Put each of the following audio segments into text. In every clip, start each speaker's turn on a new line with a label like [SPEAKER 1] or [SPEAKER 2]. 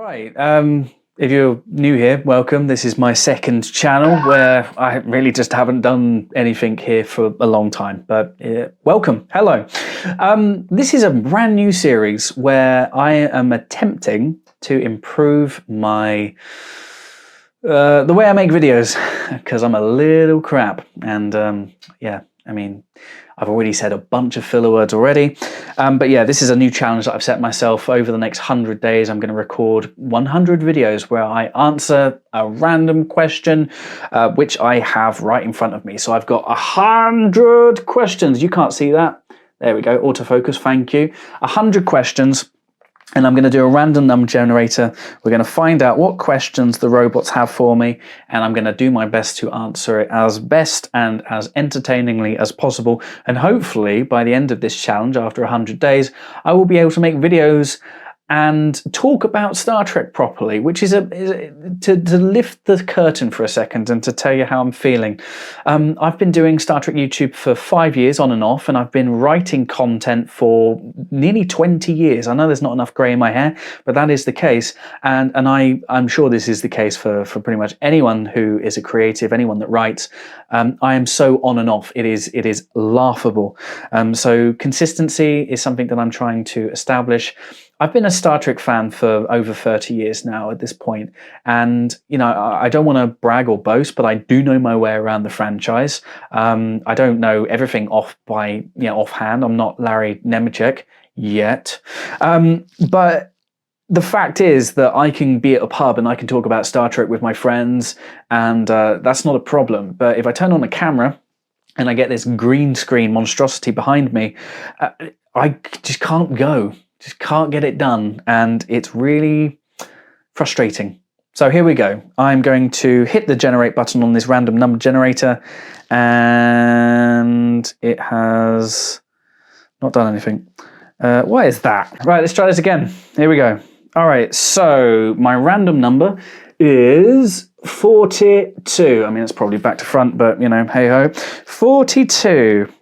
[SPEAKER 1] right. If you're new here, welcome. This is my second channel where I really just haven't done anything here for a long time, but welcome. Hello. This is a brand new series where I am attempting to improve my the way I make videos because I'm a little crap. And yeah, I mean, I've already said a bunch of filler words already. But yeah, this is a new challenge that I've set myself. Over the next 100 days, I'm going to record 100 videos where I answer a random question, which I have right in front of me. So I've got 100 questions. You can't see that. There we go, autofocus, thank you. 100 questions. And I'm going to do a random number generator. We're going to find out what questions the robots have for me, and I'm going to do my best to answer it as best and as entertainingly as possible. And hopefully, by the end of this challenge, after 100 days, I will be able to make videos and talk about Star Trek properly, which is to lift the curtain for a second and to tell you how I'm feeling. I've been doing Star Trek YouTube for 5 years on and off, and I've been writing content for nearly 20 years. I know there's not enough grey in my hair, but that is the case, and I'm sure this is the case for pretty much anyone who is a creative, anyone that writes. I am so on and off. It is laughable. So consistency is something that I'm trying to establish. I've been a Star Trek fan for over 30 years now at this point, and you know, I don't want to brag or boast, but I do know my way around the franchise. I don't know everything offhand. I'm not Larry Nemeczek yet, but the fact is that I can be at a pub and I can talk about Star Trek with my friends, and that's not a problem. But if I turn on a camera and I get this green screen monstrosity behind me, I just can't go. Just can't get it done, and it's really frustrating. So here we go. I'm going to hit the generate button on this random number generator, and it has not done anything. Why is that? Right, let's try this again. Here we go. All right, so my random number is 42. I mean, it's probably back to front, but you know, hey ho. 42.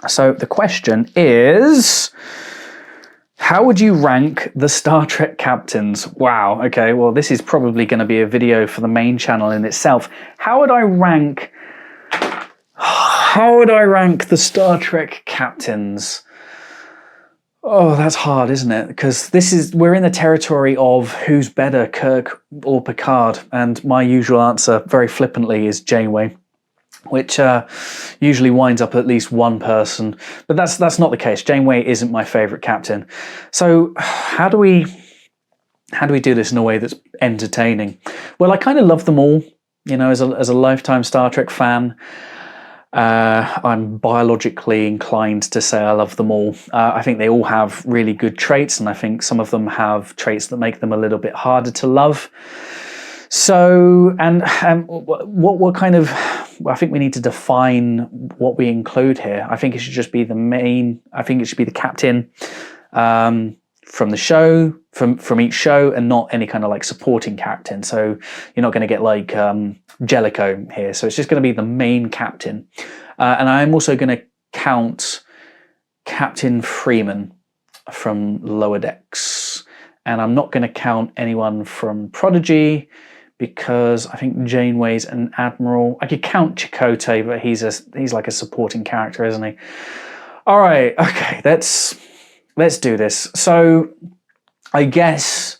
[SPEAKER 1] So the question is, how would you rank the Star Trek captains? Wow, okay, well this is probably going to be a video for the main channel in itself. How would I rank the Star Trek captains? Oh, that's hard, isn't it? Because we're in the territory of who's better, Kirk or Picard, and my usual answer, very flippantly, is Janeway, which usually winds up at least one person, but that's not the case. Janeway isn't my favourite captain. So how do we do this in a way that's entertaining? Well, I kind of love them all. You know, as a lifetime Star Trek fan, I'm biologically inclined to say I love them all. I think they all have really good traits, and I think some of them have traits that make them a little bit harder to love. So, and what kind of, I think we need to define what we include here. I think it should just be the main, I think it should be the captain from the show, from each show, and not any kind of like supporting captain. So you're not going to get like Jellicoe here. So it's just going to be the main captain. And I'm also going to count Captain Freeman from Lower Decks. And I'm not going to count anyone from Prodigy, because I think Janeway's an admiral. I could count Chakotay, but he's like a supporting character, isn't he? All right, okay, let's do this. So I guess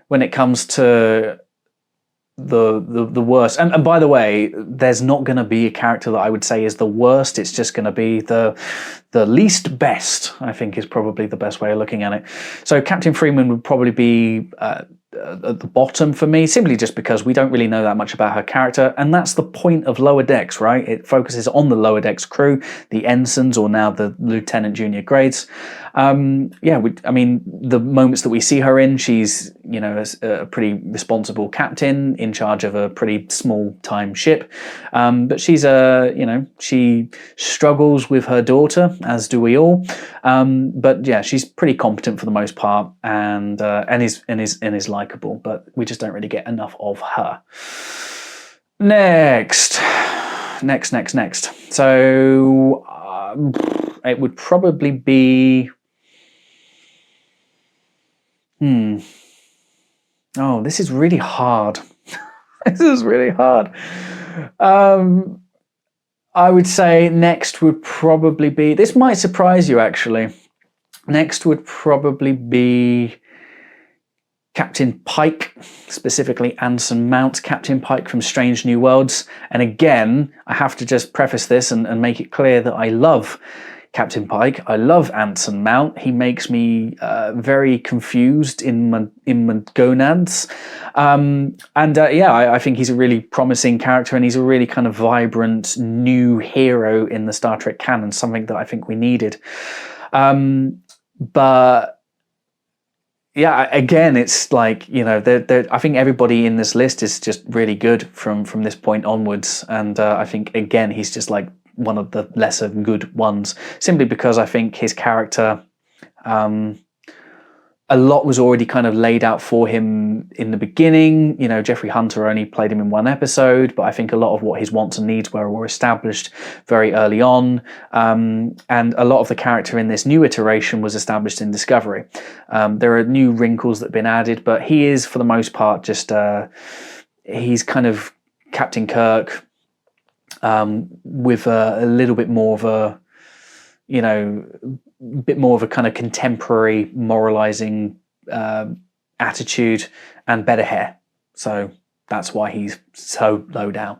[SPEAKER 1] when it comes to the worst, and by the way, there's not going to be a character that I would say is the worst. It's just going to be the least best, I think, is probably the best way of looking at it. So Captain Freeman would probably be at the bottom for me, simply just because we don't really know that much about her character, and that's the point of Lower Decks, right? It focuses on the Lower Decks crew, the ensigns, or now the lieutenant junior grades. I mean, the moments that we see her in, she's, you know, a pretty responsible captain in charge of a pretty small time ship, but she's she struggles with her daughter, as do we all, but yeah, she's pretty competent for the most part, and is likable, but we just don't really get enough of her. Next. So it would probably be Oh, this is really hard. This is really hard. I would say next would probably be, this might surprise you actually. Next would probably be Captain Pike, specifically Anson Mount, Captain Pike from Strange New Worlds. And again, I have to just preface this and make it clear that I love Captain Pike. I love Anson Mount. He makes me very confused in my gonads. I think he's a really promising character, and he's a really kind of vibrant new hero in the Star Trek canon, something that I think we needed. But yeah, again, it's like, I think everybody in this list is just really good from this point onwards. And I think, again, he's just like one of the lesser good ones, simply because I think his character, a lot was already kind of laid out for him in the beginning. Jeffrey Hunter only played him in one episode, but I think a lot of what his wants and needs were established very early on. And a lot of the character in this new iteration was established in Discovery. There are new wrinkles that have been added, but he is, for the most part, just he's kind of Captain Kirk with a little bit more of a, bit more of a kind of contemporary moralizing attitude and better hair. So that's why he's so low down.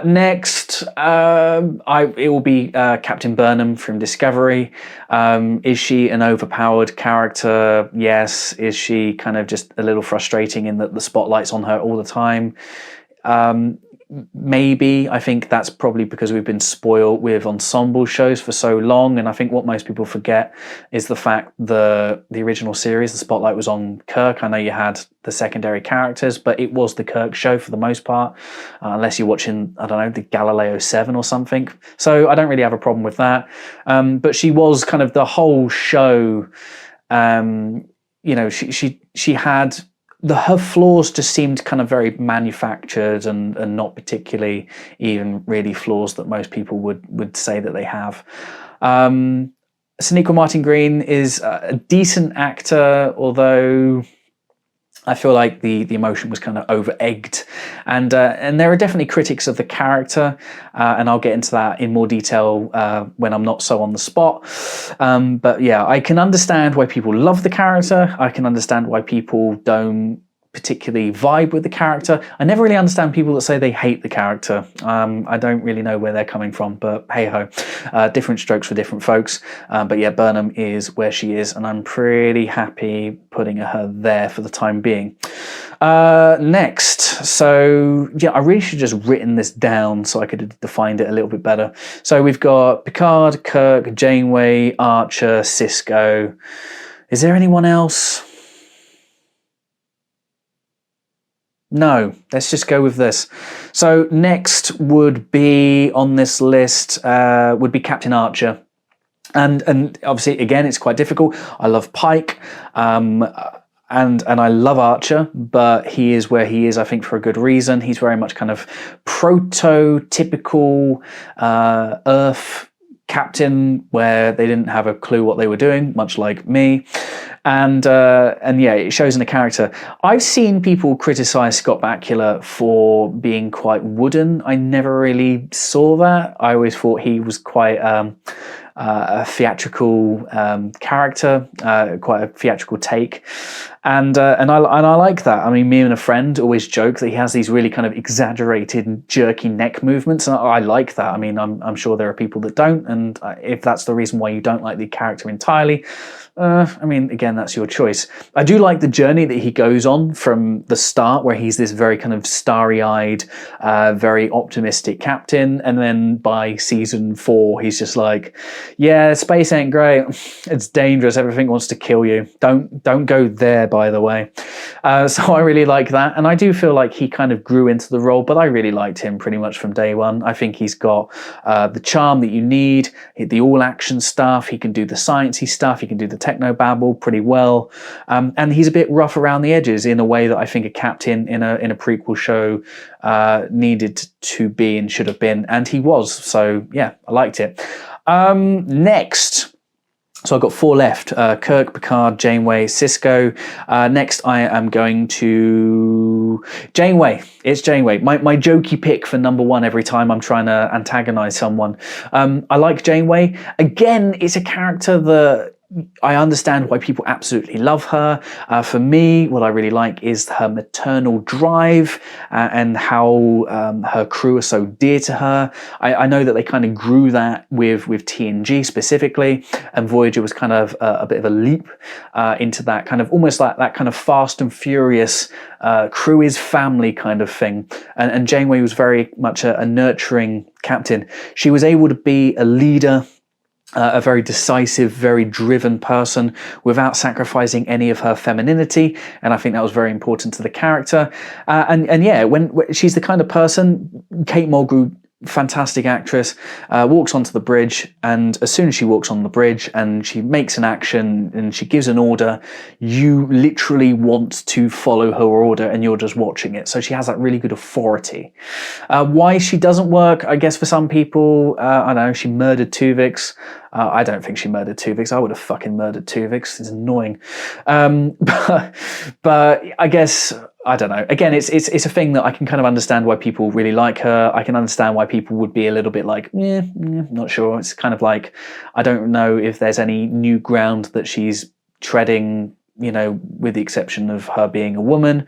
[SPEAKER 1] Next, it will be Captain Burnham from Discovery. Is she an overpowered character? Yes. Is she kind of just a little frustrating in that the spotlight's on her all the time? Maybe. I think that's probably because we've been spoiled with ensemble shows for so long, and I think what most people forget is the fact the original series, the spotlight was on Kirk. I know you had the secondary characters, but it was the Kirk show for the most part, unless you're watching, I don't know, the Galileo 7 or something. So I don't really have a problem with that. But she was kind of the whole show. She had her flaws just seemed kind of very manufactured and not particularly even really flaws that most people would say that they have. Sonequa Martin Green is a decent actor, although I feel like the emotion was kind of over-egged, and there are definitely critics of the character, and I'll get into that in more detail when I'm not so on the spot. But yeah, I can understand why people love the character. I can understand why people don't particularly vibe with the character. I never really understand people that say they hate the character. I don't really know where they're coming from, but hey ho, different strokes for different folks. But yeah, Burnham is where she is, and I'm pretty happy putting her there for the time being. Next, so yeah, I really should have just written this down so I could have defined it a little bit better. So we've got Picard, Kirk, Janeway, Archer, Sisko. Is there anyone else? No, let's just go with this. So next would be on this list would be Captain Archer. And obviously, again, it's quite difficult. I love Pike, and I love Archer, but he is where he is, I think, for a good reason. He's very much kind of prototypical Earth captain, where they didn't have a clue what they were doing, much like me. And yeah, it shows in the character. I've seen people criticize Scott Bakula for being quite wooden. I never really saw that. I always thought he was quite a theatrical character, quite a theatrical take, and I like that. I mean, me and a friend always joke that he has these really kind of exaggerated, jerky neck movements, and I like that. I mean, I'm sure there are people that don't, and if that's the reason why you don't like the character entirely, I mean, again, that's your choice. I do like the journey that he goes on from the start, where he's this very kind of starry-eyed, very optimistic captain, and then by season 4, he's just like, yeah, space ain't great. It's dangerous. Everything wants to kill you. Don't go there, by the way. So I really like that, and I do feel like he kind of grew into the role, but I really liked him pretty much from day one. I think he's got the charm that you need, the all-action stuff. He can do the sciencey stuff. He can do the technobabble pretty well, and he's a bit rough around the edges in a way that I think a captain in a prequel show needed to be and should have been, and he was. So yeah, I liked it. Next, So I've got 4 left: Kirk, Picard, Janeway, Sisko. Next, I am going to Janeway. It's Janeway. My jokey pick for number 1 every time I'm trying to antagonize someone. I like Janeway. Again, it's a character that I understand why people absolutely love her. For me, what I really like is her maternal drive and how her crew are so dear to her. I know that they kind of grew that with TNG specifically, and Voyager was kind of a bit of a leap into that kind of almost like that kind of Fast and Furious crew is family kind of thing. And Janeway was very much a nurturing captain. She was able to be a leader, a very decisive, very driven person without sacrificing any of her femininity, and I think that was very important to the character. And yeah, when she's the kind of person, Kate Mulgrew, fantastic actress, walks onto the bridge, and as soon as she walks on the bridge and she makes an action and she gives an order, you literally want to follow her order and you're just watching it. So she has that really good authority. Why she doesn't work, I guess for some people, I don't know, she murdered Tuvix. I don't think she murdered Tuvix. I would have fucking murdered Tuvix. It's annoying. But I guess, I don't know. Again, it's a thing that I can kind of understand why people really like her. I can understand why people would be a little bit like, not sure. It's kind of like, I don't know if there's any new ground that she's treading, with the exception of her being a woman.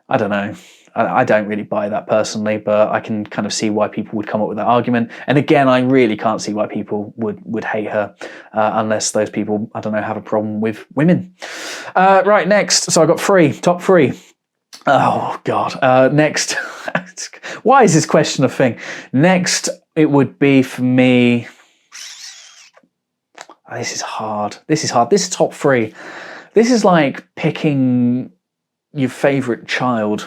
[SPEAKER 1] I don't know. I don't really buy that personally, but I can kind of see why people would come up with that argument. And again, I really can't see why people would hate her unless those people, I don't know, have a problem with women. Right, next. So I got 3, top 3. Oh, God. Next. Why is this question a thing? Next, it would be for me... Oh, this is hard. This is top 3. This is like picking your favourite child.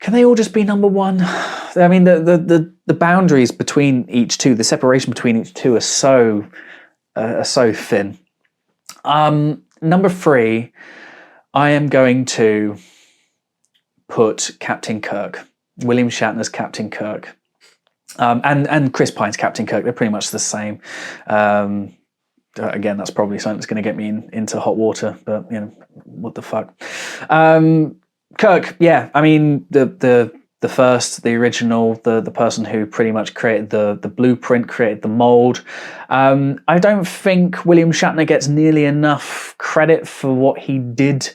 [SPEAKER 1] Can they all just be number 1? I mean, the boundaries between each two, the separation between each two are so thin. Number 3, I am going to put Captain Kirk, William Shatner's Captain Kirk, and Chris Pine's Captain Kirk. They're pretty much the same. Again, that's probably something that's going to get me into hot water, but what the fuck. Kirk, yeah, I mean the first, the original, the person who pretty much created the blueprint, created the mold. I don't think William Shatner gets nearly enough credit for what he did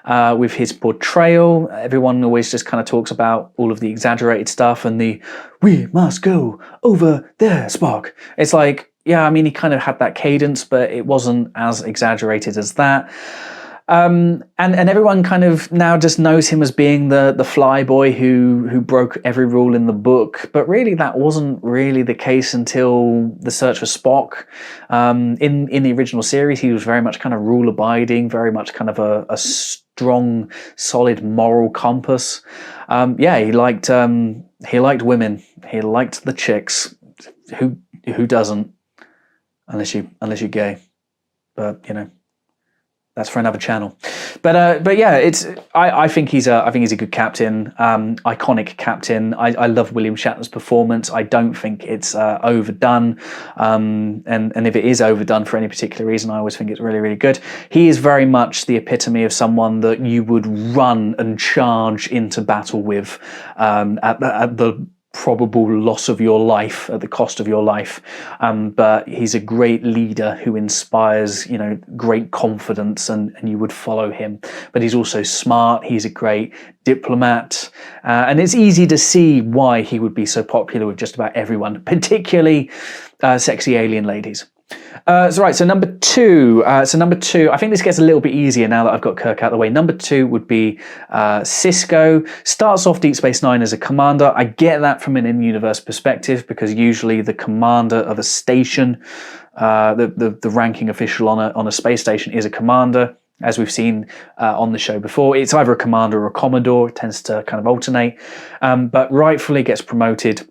[SPEAKER 1] with his portrayal. Everyone always just kind of talks about all of the exaggerated stuff and the "we must go over there, Spock." It's like, yeah, I mean, he kind of had that cadence, but it wasn't as exaggerated as that. And everyone kind of now just knows him as being the fly boy who broke every rule in the book, but really that wasn't really the case until The Search for Spock. In the original series, he was very much kind of rule abiding, very much kind of a strong, solid moral compass. He liked women, he liked the chicks. Who doesn't? Unless you're gay, but that's for another channel. But yeah, I think he's a good captain, iconic captain. I love William Shatner's performance. I don't think it's overdone, and if it is overdone for any particular reason, I always think it's really, really good. He is very much the epitome of someone that you would run and charge into battle with at the probable loss of your life, at the cost of your life, but he's a great leader who inspires great confidence, and you would follow him. But he's also smart, he's a great diplomat, and it's easy to see why he would be so popular with just about everyone, particularly sexy alien ladies. So number 2. I think this gets a little bit easier now that I've got Kirk out of the way. Number 2 would be Sisko. Starts off Deep Space Nine as a commander. I get that from an in-universe perspective, because usually the commander of a station, the ranking official on a space station, is a commander. As we've seen on the show before, it's either a commander or a commodore. It tends to kind of alternate, but rightfully gets promoted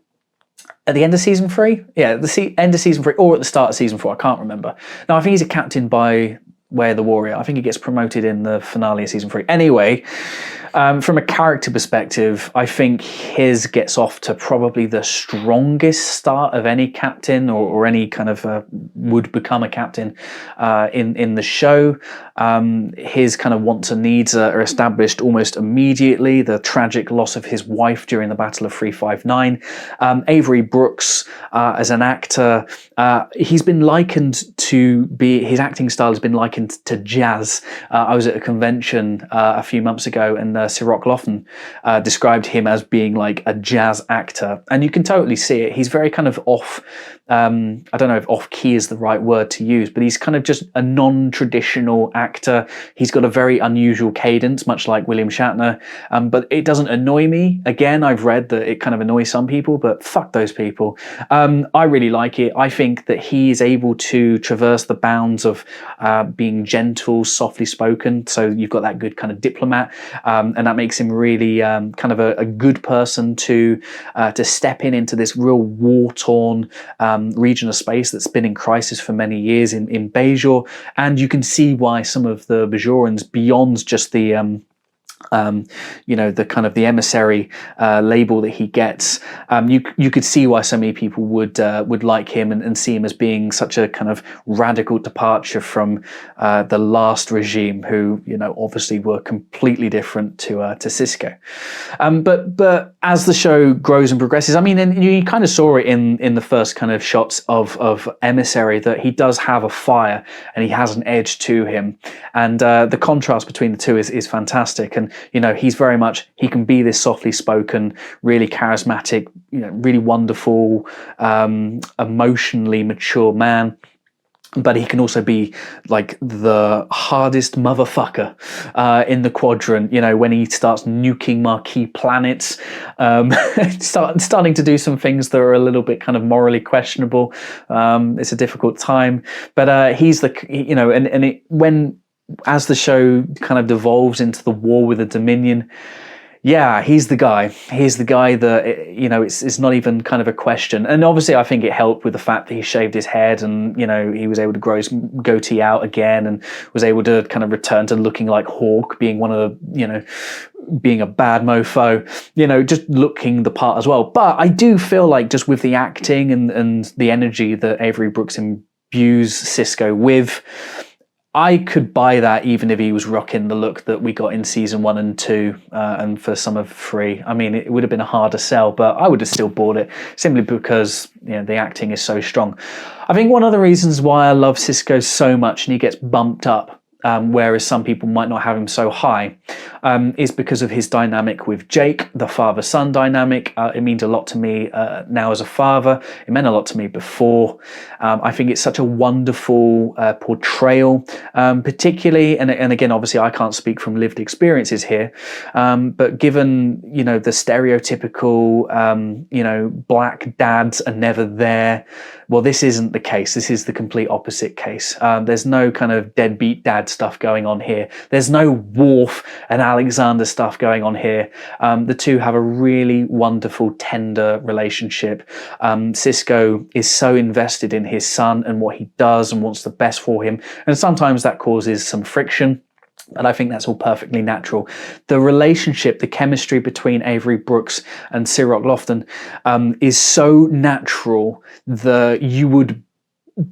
[SPEAKER 1] at the end of season 3? Yeah, end of season 3, or at the start of season 4, I can't remember. No, I think he's a captain by Way of the Warrior. I think he gets promoted in the finale of season 3. Anyway, From a character perspective, I think his gets off to probably the strongest start of any captain or any kind of would become a captain in the show. His kind of wants and needs are established almost immediately. The tragic loss of his wife during the Battle of 359. Avery Brooks, as an actor, he's been likened to his acting style has been likened to jazz. I was at a convention a few months ago, and Cirroc Lofton described him as being like a jazz actor, and you can totally see it. He's very kind of off. I don't know if off key is the right word to use, but he's kind of just a non-traditional actor. He's got a very unusual cadence, much like William Shatner, but it doesn't annoy me. Again, I've read that it kind of annoys some people, but fuck those people. I really like it. I think that he is able to traverse the bounds of being gentle, softly spoken. So you've got that good kind of diplomat, and that makes him really kind of a good person to step into this real war-torn region of space that's been in crisis for many years in Bajor. And you can see why some of the Bajorans, beyond just the the kind of the emissary label that he gets, you could see why so many people would like him and see him as being such a kind of radical departure from the last regime, who obviously were completely different to Sisko. But as the show grows and progresses, I mean, and you kind of saw it in the first kind of shots of Emissary, that he does have a fire and he has an edge to him, and the contrast between the two is fantastic. And he's very much, he can be this softly spoken, really charismatic, really wonderful, emotionally mature man. But he can also be like the hardest motherfucker in the quadrant, when he starts nuking marquee planets, starting to do some things that are a little bit kind of morally questionable. It's a difficult time, but he's when as the show kind of devolves into the war with the Dominion, yeah, he's the guy. He's the guy that, it's not even kind of a question. And obviously, I think it helped with the fact that he shaved his head and, he was able to grow his goatee out again and was able to kind of return to looking like Hawk, being one of the, being a bad mofo, just looking the part as well. But I do feel like just with the acting and the energy that Avery Brooks imbues Sisko with, I could buy that even if he was rocking the look that we got in season 1 and 2 and for some of 3. I mean, it would have been a harder sell, but I would have still bought it simply because the acting is so strong. I think one of the reasons why I love Sisko so much and he gets bumped up, whereas some people might not have him so high, is because of his dynamic with Jake, the father-son dynamic. It means a lot to me now as a father. It meant a lot to me before. I think it's such a wonderful portrayal, particularly, and again, obviously I can't speak from lived experiences here, but given, the stereotypical, black dads are never there, well, this isn't the case. This is the complete opposite case. There's no kind of deadbeat dad stuff going on here. There's no Worf and Alexander stuff going on here. The two have a really wonderful, tender relationship. Sisko is so invested in his son and what he does and wants the best for him. And sometimes that causes some friction. And I think that's all perfectly natural. The relationship, the chemistry between Avery Brooks and Cirroc Lofton is so natural that you would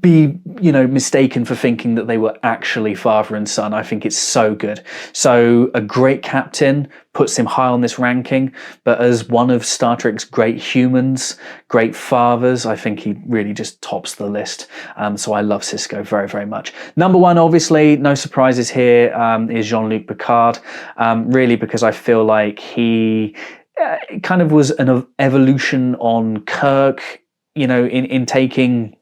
[SPEAKER 1] be, mistaken for thinking that they were actually father and son. I think it's so good. So a great captain puts him high on this ranking, but as one of Star Trek's great humans, great fathers, I think he really just tops the list. So I love Sisko very, very much. Number 1, obviously, no surprises here, is Jean-Luc Picard, really because I feel like he kind of was an evolution on Kirk, in taking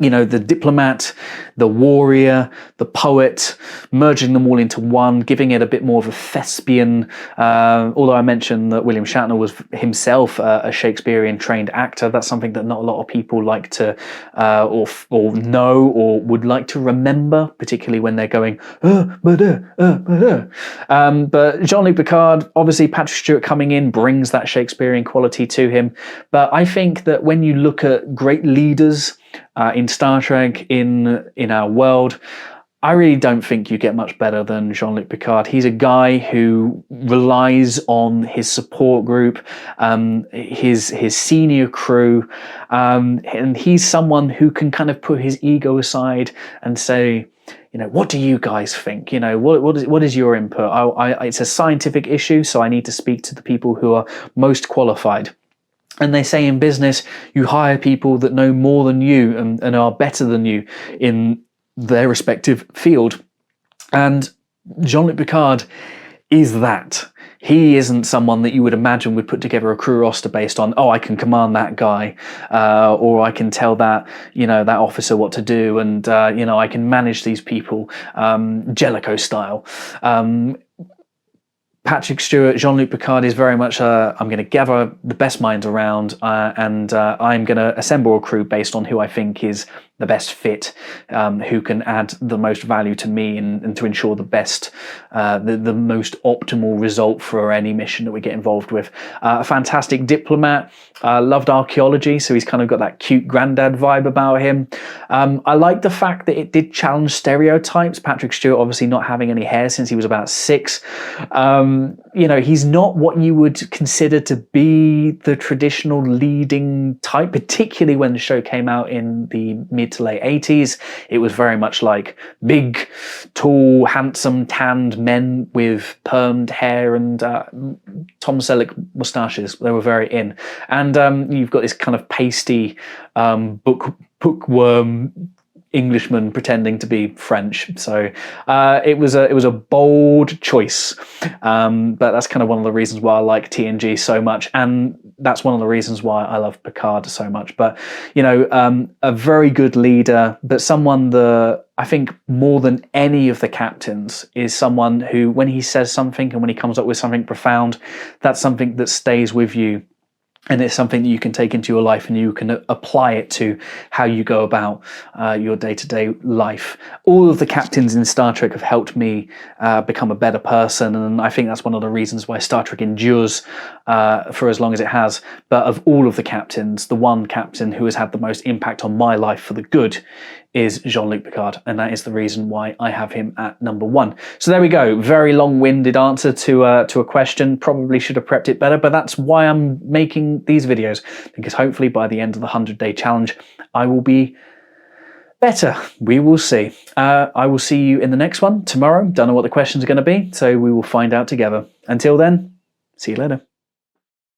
[SPEAKER 1] the diplomat, the warrior, the poet, merging them all into one, giving it a bit more of a thespian, although I mentioned that William Shatner was himself a Shakespearean trained actor. That's something that not a lot of people like to or know or would like to remember, particularly when they're going but Jean-Luc Picard, obviously Patrick Stewart coming in brings that Shakespearean quality to him. But I think that when you look at great leaders in Star Trek, in our world, I really don't think you get much better than Jean-Luc Picard. He's a guy who relies on his support group, his senior crew, and he's someone who can kind of put his ego aside and say, what do you guys think? What is your input? It's a scientific issue, so I need to speak to the people who are most qualified. And they say in business, you hire people that know more than you and are better than you in their respective field. And Jean-Luc Picard is that. He isn't someone that you would imagine would put together a crew roster based on, I can command that guy, or I can tell that, that officer what to do, and, I can manage these people, Jellicoe style. Patrick Stewart, Jean-Luc Picard is very much I'm going to gather the best minds around and I'm going to assemble a crew based on who I think is the best fit, who can add the most value to me and to ensure the best, the most optimal result for any mission that we get involved with. A fantastic diplomat, loved archaeology, so he's kind of got that cute granddad vibe about him. I like the fact that it did challenge stereotypes. Patrick Stewart obviously not having any hair since he was about 6. He's not what you would consider to be the traditional leading type, particularly when the show came out in the mid to late 80s. It was very much like big, tall, handsome, tanned men with permed hair and Tom Selleck moustaches. They were very in. And you've got this kind of pasty bookworm Englishman pretending to be French. So it was a bold choice, but that's kind of one of the reasons why I like TNG so much, and that's one of the reasons why I love Picard so much. But a very good leader, but someone that I think more than any of the captains is someone who, when he says something and when he comes up with something profound, that's something that stays with you. And it's something that you can take into your life and you can apply it to how you go about your day-to-day life. All of the captains in Star Trek have helped me become a better person, and I think that's one of the reasons why Star Trek endures for as long as it has. But of all of the captains, the one captain who has had the most impact on my life for the good is Jean-Luc Picard, and that is the reason why I have him at number 1. So there we go. Very long-winded answer to a question. Probably should have prepped it better, but that's why I'm making these videos, because hopefully by the end of the 100-day challenge, I will be better. We will see. I will see you in the next one tomorrow. Don't know what the questions are going to be, so we will find out together. Until then, see you later.